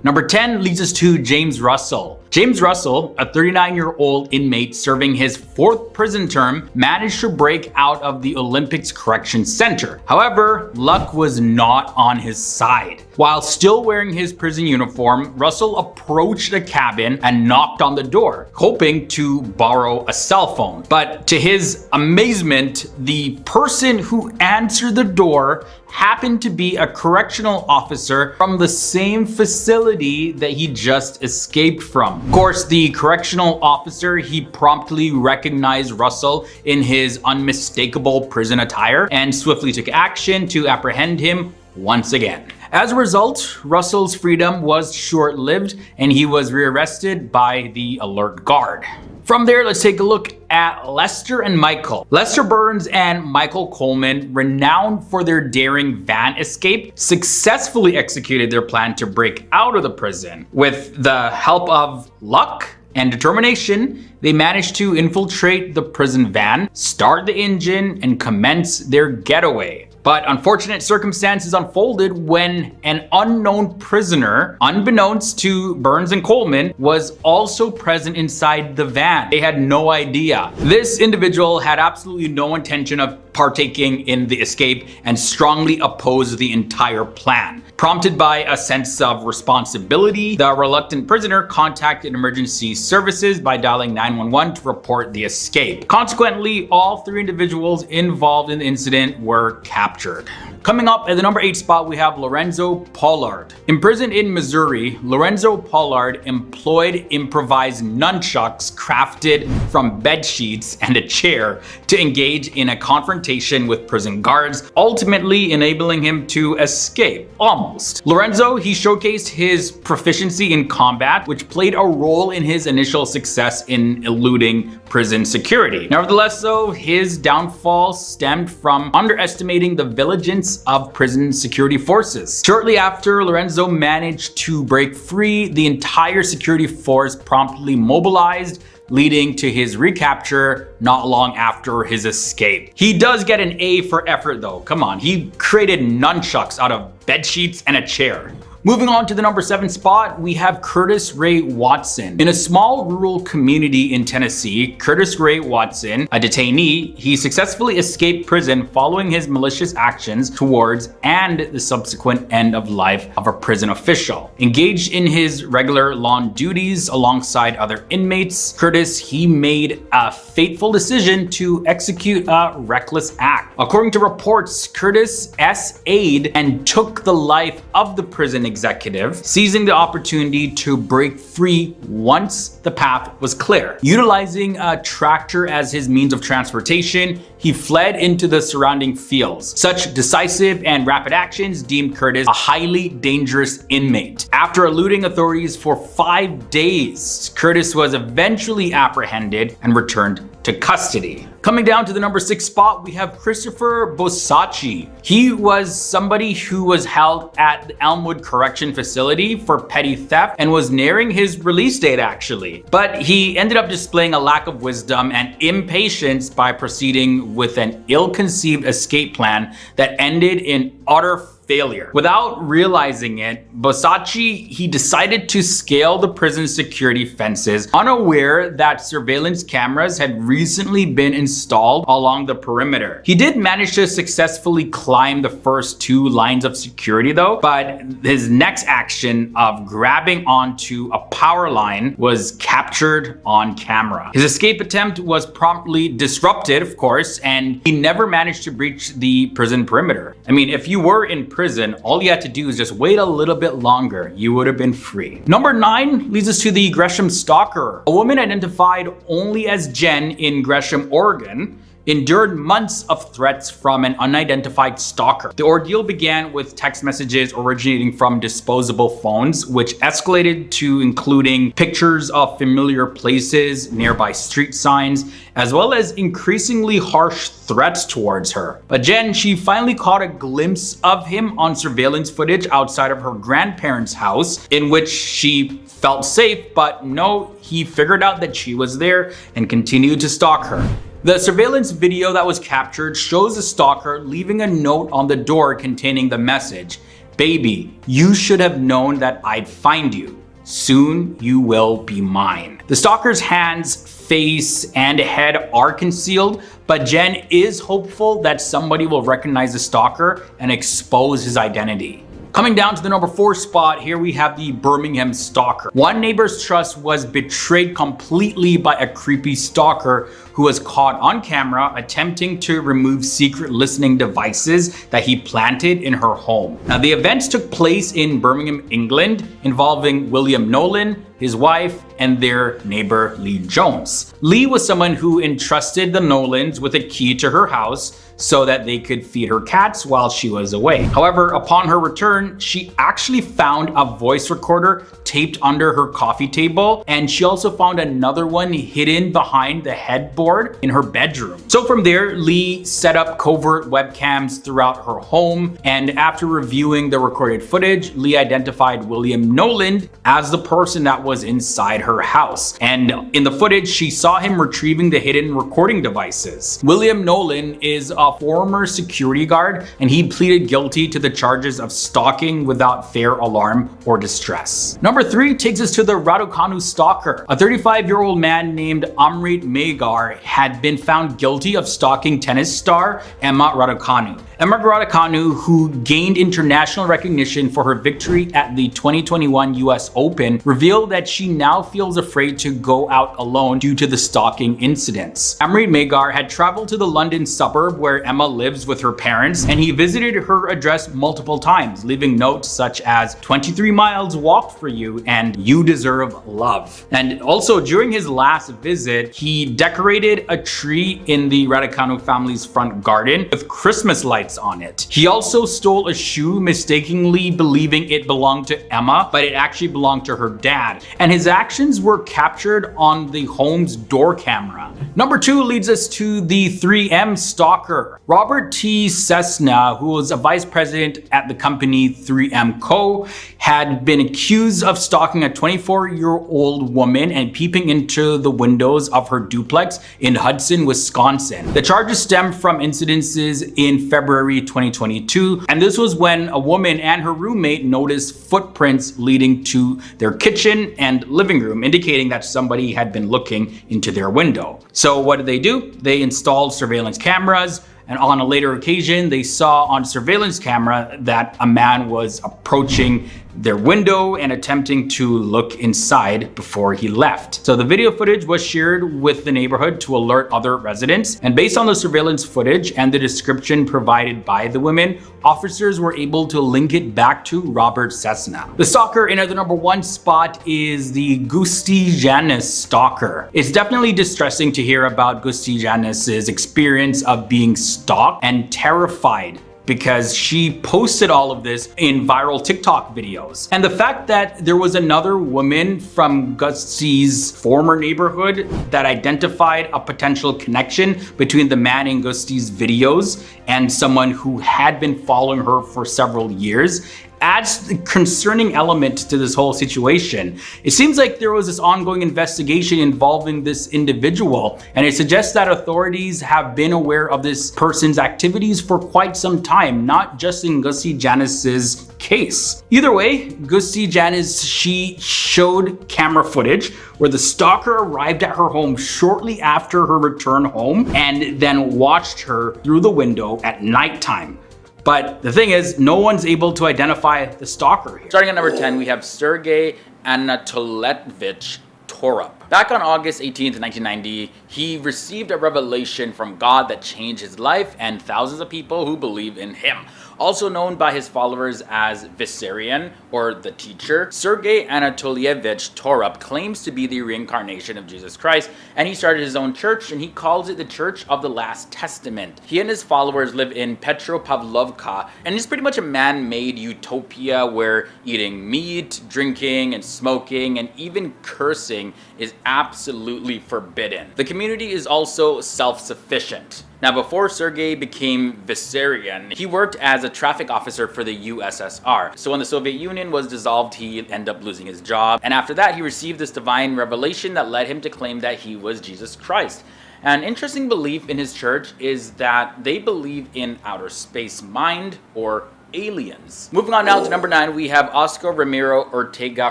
Number 10 leads us to James Russell. James Russell, a 39-year-old inmate serving his 4th prison term, managed to break out of the Olympics Correction Center. However, luck was not on his side. While still wearing his prison uniform, Russell approached the cabin and knocked on the door, hoping to borrow a cell phone. But to his amazement, the person who answered the door happened to be a correctional officer from the same facility that he just escaped from. Of course, the correctional officer, he promptly recognized Russell in his unmistakable prison attire and swiftly took action to apprehend him once again. As a result, Russell's freedom was short-lived and he was rearrested by the alert guard. From there, let's take a look at Lester and Michael. Lester Burns and Michael Coleman, renowned for their daring van escape, successfully executed their plan to break out of the prison. With the help of luck and determination, they managed to infiltrate the prison van, start the engine, and commence their getaway. But unfortunate circumstances unfolded when an unknown prisoner, unbeknownst to Burns and Coleman, was also present inside the van. They had no idea. This individual had absolutely no intention of partaking in the escape and strongly opposed the entire plan. Prompted by a sense of responsibility, the reluctant prisoner contacted emergency services by dialing 911 to report the escape. Consequently, all 3 individuals involved in the incident were captured. Coming up at the number 8 spot, we have Lorenzo Pollard. Imprisoned in Missouri, Lorenzo Pollard employed improvised nunchucks crafted from bed sheets and a chair to engage in a confrontation with prison guards, ultimately enabling him to escape. Almost. Lorenzo, he showcased his proficiency in combat, which played a role in his initial success in eluding prison security. Nevertheless, though, his downfall stemmed from underestimating the vigilance of prison security forces. Shortly after Lorenzo managed to break free, the entire security force promptly mobilized, leading to his recapture not long after his escape. He does get an A for effort though. Come on, he created nunchucks out of bed sheets and a chair. Moving on to the number 7 spot, we have Curtis Ray Watson. In a small rural community in Tennessee, Curtis Ray Watson, a detainee, he successfully escaped prison following his malicious actions towards and the subsequent end of life of a prison official. Engaged in his regular lawn duties alongside other inmates, Curtis, he made a fateful decision to execute a reckless act. According to reports, Curtis SA'd and took the life of the prison executive, seizing the opportunity to break free once the path was clear. Utilizing a tractor as his means of transportation, he fled into the surrounding fields. Such decisive and rapid actions deemed Curtis a highly dangerous inmate. After eluding authorities for 5 days, Curtis was eventually apprehended and returned to custody. Coming down to the number 6 spot, we have Christopher Bosacci. He was somebody who was held at the Elmwood Correction Facility for petty theft and was nearing his release date actually. But he ended up displaying a lack of wisdom and impatience by proceeding with an ill-conceived escape plan that ended in utter failure. Without realizing it, Bosacci, he decided to scale the prison security fences, unaware that surveillance cameras had recently been installed along the perimeter. He did manage to successfully climb the first 2 lines of security though, but his next action of grabbing onto a power line was captured on camera. His escape attempt was promptly disrupted, of course, and he never managed to breach the prison perimeter. I mean, if you were in prison, all you had to do is just wait a little bit longer. You would have been free. Number 9 leads us to the Gresham stalker. A woman identified only as Jen in Gresham, Oregon, endured months of threats from an unidentified stalker. The ordeal began with text messages originating from disposable phones, which escalated to including pictures of familiar places, nearby street signs, as well as increasingly harsh threats towards her. But Jen, she finally caught a glimpse of him on surveillance footage outside of her grandparents' house, in which she felt safe, but no, he figured out that she was there and continued to stalk her. The surveillance video that was captured shows the stalker leaving a note on the door containing the message, "Baby, you should have known that I'd find you. Soon you will be mine." The stalker's hands, face, and head are concealed, but Jen is hopeful that somebody will recognize the stalker and expose his identity. Coming down to the number 4 spot, here we have the Birmingham stalker. One neighbor's trust was betrayed completely by a creepy stalker who was caught on camera attempting to remove secret listening devices that he planted in her home. Now, the events took place in Birmingham, England, involving William Nolan, his wife, and their neighbor Lee Jones. Lee was someone who entrusted the Nolans with a key to her house so that they could feed her cats while she was away. However, upon her return, she actually found a voice recorder taped under her coffee table, and she also found another one hidden behind the headboard in her bedroom. So from there, Lee set up covert webcams throughout her home, and after reviewing the recorded footage, Lee identified William Nolan as the person that was inside her house. And in the footage, she saw him retrieving the hidden recording devices. William Nolan is a former security guard, and he pleaded guilty to the charges of stalking without fair alarm or distress. Number 3 takes us to the Raducanu stalker. A 35-year-old man named Amrit Megar had been found guilty of stalking tennis star Emma Raducanu. Emma Raducanu, who gained international recognition for her victory at the 2021 US Open, revealed that she now feels afraid to go out alone due to the stalking incidents. Amrit Megar had traveled to the London suburb where Emma lives with her parents, and he visited her address multiple times, leaving notes such as 23 miles walked for you and you deserve love. And also during his last visit, he decorated a tree in the Raducanu family's front garden with Christmas lights on it. He also stole a shoe, mistakenly believing it belonged to Emma, but it actually belonged to her dad. And his actions were captured on the home's door camera. Number 2 leads us to the 3M stalker. Robert T. Cessna, who was a vice president at the company 3M Co., had been accused of stalking a 24-year-old woman and peeping into the windows of her duplex in Hudson, Wisconsin. The charges stem from incidences in February 2022, and this was when a woman and her roommate noticed footprints leading to their kitchen and living room, indicating that somebody had been looking into their window. So what did they do? They installed surveillance cameras, and on a later occasion, they saw on surveillance camera that a man was approaching their window and attempting to look inside before he left. So the video footage was shared with the neighborhood to alert other residents. And based on the surveillance footage and the description provided by the women, officers were able to link it back to Robert Cessna. The stalker in at the number 1 spot is the Gusti Janis stalker. It's definitely distressing to hear about Gusti Janis's experience of being stalked and terrified, because she posted all of this in viral TikTok videos. And the fact that there was another woman from Gusti's former neighborhood that identified a potential connection between the man in Gusti's videos and someone who had been following her for several years adds a concerning element to this whole situation. It seems like there was this ongoing investigation involving this individual, and it suggests that authorities have been aware of this person's activities for quite some time, not just in Gusti Janis's case. Either way, Gusti Janis, she showed camera footage where the stalker arrived at her home shortly after her return home and then watched her through the window at nighttime. But the thing is, no one's able to identify the stalker here. Starting at number 10, we have Sergei Anatolievich Torup. Back on August 18th, 1990, he received a revelation from God that changed his life and thousands of people who believe in him. Also known by his followers as Vissarion, or the teacher, Sergei Anatolievich Torup claims to be the reincarnation of Jesus Christ, and he started his own church, and he calls it the Church of the Last Testament. He and his followers live in Petropavlovka, and it's pretty much a man-made utopia where eating meat, drinking, and smoking, and even cursing is absolutely forbidden. The community is also self-sufficient. Now, before Sergei became Vissarion, he worked as a traffic officer for the USSR. So when the Soviet Union was dissolved, he ended up losing his job. And after that, he received this divine revelation that led him to claim that he was Jesus Christ. An interesting belief in his church is that they believe in outer space mind, or aliens. Moving on now to number 9, we have Oscar Ramiro Ortega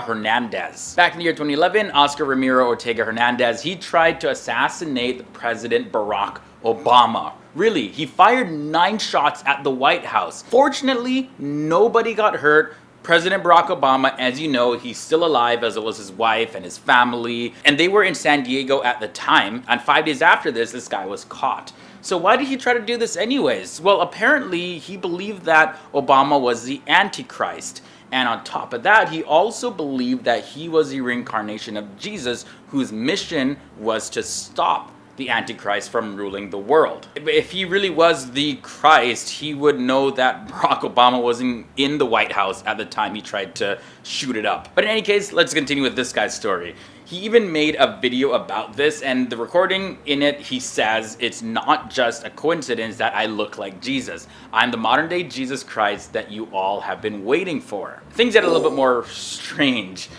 Hernandez. Back in the year 2011, Oscar Ramiro Ortega Hernandez, he tried to assassinate President Barack Obama. Really, he fired 9 shots at the White House. Fortunately, nobody got hurt. President Barack Obama, as you know, he's still alive, as well as his wife and his family, and they were in San Diego at the time, and 5 days after this guy was caught. So why did he try to do this anyways? Well, apparently he believed that Obama was the Antichrist. And on top of that, he also believed that he was the reincarnation of Jesus, whose mission was to stop the Antichrist from ruling the world. If he really was the Christ, he would know that Barack Obama wasn't in the White House at the time he tried to shoot it up. But in any case, let's continue with this guy's story. He even made a video about this, and the recording in it, he says, "It's not just a coincidence that I look like Jesus. I'm the modern day Jesus Christ that you all have been waiting for." Things get a little bit more strange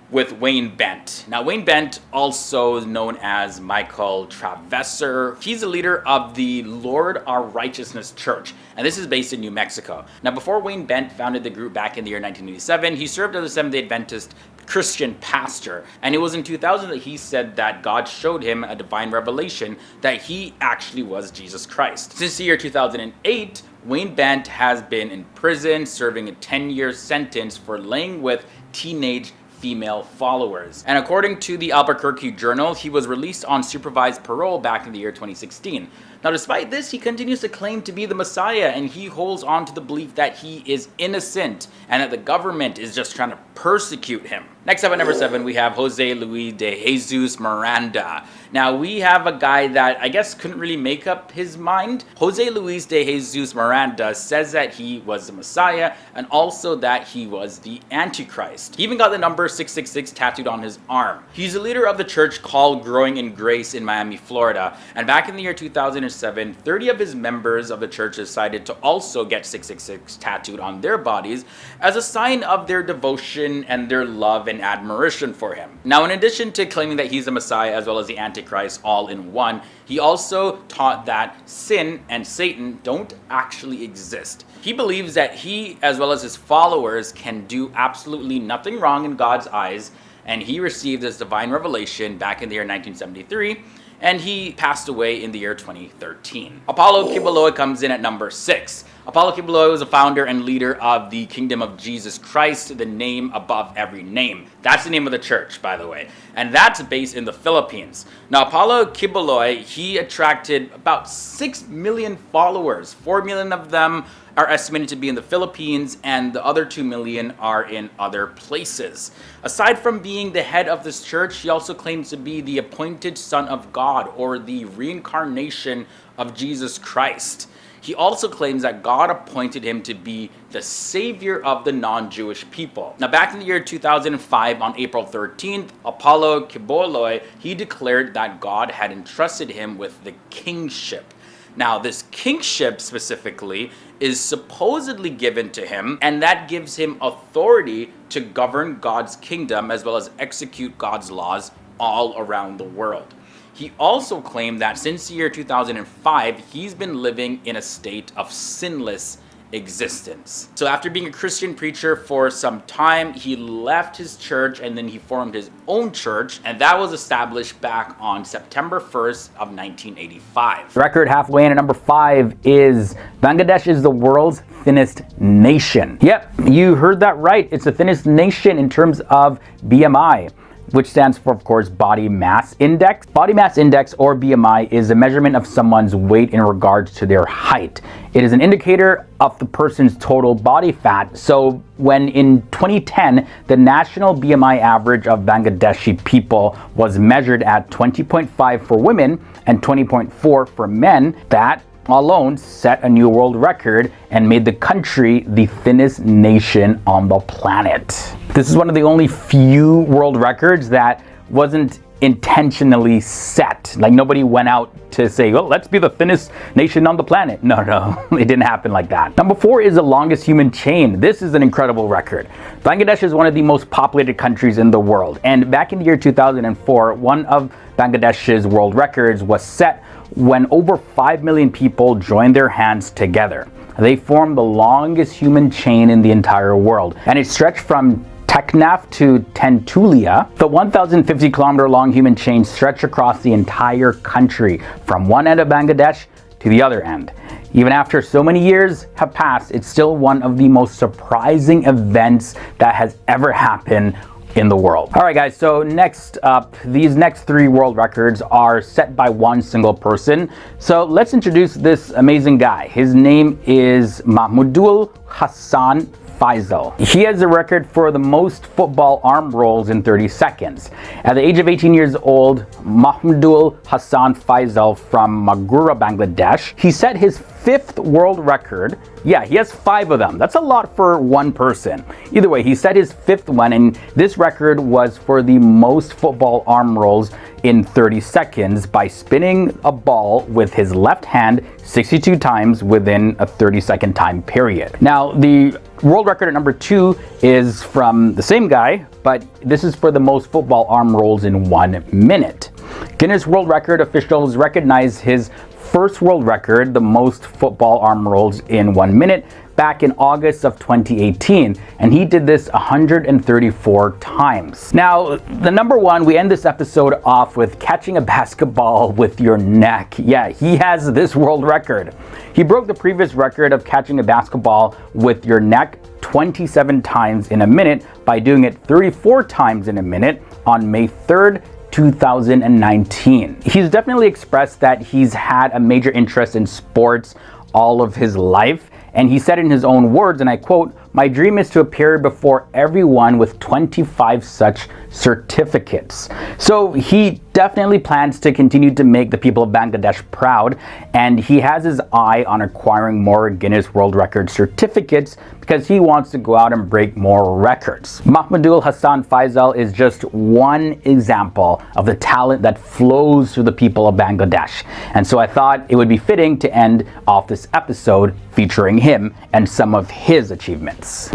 with Wayne Bent. Now, Wayne Bent, also known as Michael Travesser, he's the leader of the Lord Our Righteousness Church, and this is based in New Mexico. Now, before Wayne Bent founded the group back in the year 1987, he served as a Seventh-day Adventist Christian pastor, and it was in 2000 that he said that God showed him a divine revelation that he actually was Jesus Christ. Since the year 2008, Wayne Bent has been in prison, serving a 10-year sentence for laying with teenage female followers. And according to the Albuquerque Journal, he was released on supervised parole back in the year 2016. Now, despite this, he continues to claim to be the Messiah, and he holds on to the belief that he is innocent and that the government is just trying to persecute him. Next up at number 7, we have Jose Luis de Jesus Miranda. Now, we have a guy that I guess couldn't really make up his mind. Jose Luis de Jesus Miranda says that he was the Messiah and also that he was the Antichrist. He even got the number 666 tattooed on his arm. He's the leader of the church called Growing in Grace in Miami, Florida. And back in the year 2007, 30 of his members of the church decided to also get 666 tattooed on their bodies as a sign of their devotion and their love and admiration for him. Now, in addition to claiming that he's the Messiah as well as the Antichrist all in one, he also taught that sin and Satan don't actually exist. He believes that he, as well as his followers, can do absolutely nothing wrong in God's eyes, and he received this divine revelation back in the year 1973, and he passed away in the year 2013. Apollo Kibaloy comes in at number 6. Apollo Kibaloy was a founder and leader of the Kingdom of Jesus Christ, the name above every name. That's the name of the church, by the way. And that's based in the Philippines. Now, Apollo Kibaloy, he attracted about 6 million followers. 4 million of them are estimated to be in the Philippines, and the other 2 million are in other places. Aside from being the head of this church, he also claims to be the appointed Son of God, or the reincarnation of Jesus Christ. He also claims that God appointed him to be the savior of the non-Jewish people. Now, back in the year 2005, on April 13th, Apollo Kibaloy, he declared that God had entrusted him with the kingship. Now, this kingship specifically is supposedly given to him, and that gives him authority to govern God's kingdom as well as execute God's laws all around the world. He also claimed that since the year 2005, he's been living in a state of sinless existence. So after being a Christian preacher for some time, he left his church and then he formed his own church, and that was established back on September 1st of 1985. Record halfway in at number 5 is Bangladesh is the world's thinnest nation. Yep, you heard that right. It's the thinnest nation in terms of BMI, which stands for, of course, body mass index. Body mass index, or BMI, is a measurement of someone's weight in regards to their height. It is an indicator of the person's total body fat. So when in 2010, the national BMI average of Bangladeshi people was measured at 20.5 for women and 20.4 for men, that alone set a new world record and made the country the thinnest nation on the planet. This is one of the only few world records that wasn't intentionally set. Like, nobody went out to say, well, let's be the thinnest nation on the planet. No, it didn't happen like that. Number 4 is the longest human chain. This is an incredible record. Bangladesh is one of the most populated countries in the world. And back in the year 2004, one of Bangladesh's world records was set when over 5 million people joined their hands together. they form the longest human chain in the entire world, and it stretched from Teknaf to Tentulia. The 1,050 kilometer long human chain stretched across the entire country from one end of Bangladesh to the other end. Even after so many years have passed, it's still one of the most surprising events that has ever happened in the world. All right, guys, so next up, these next 3 world records are set by one single person. So let's introduce this amazing guy. His name is Mahmudul Hassan Faisal. He has a record for the most football arm rolls in 30 seconds. At the age of 18 years old, Mahmudul Hassan Faisal from Magura, Bangladesh, he set his 5th world record. Yeah, he has 5 of them. That's a lot for one person. Either way, he set his 5th one, and this record was for the most football arm rolls in 30 seconds by spinning a ball with his left hand 62 times within a 30-second time period. Now, the world record at number 2 is from the same guy, but this is for the most football arm rolls in 1 minute. Guinness World Record officials recognize his first world record, the most football arm rolls in 1 minute, back in August of 2018, and he did this 134 times. Now, the number 1, we end this episode off with catching a basketball with your neck. Yeah, he has this world record. He broke the previous record of catching a basketball with your neck 27 times in a minute by doing it 34 times in a minute on May 3rd, 2019. He's definitely expressed that he's had a major interest in sports all of his life, and he said in his own words, and I quote, "My dream is to appear before everyone with 25 such certificates." So he definitely plans to continue to make the people of Bangladesh proud, and he has his eye on acquiring more Guinness World Record certificates because he wants to go out and break more records. Mahmudul Hassan Faisal is just one example of the talent that flows through the people of Bangladesh. And so I thought it would be fitting to end off this episode featuring him and some of his achievements.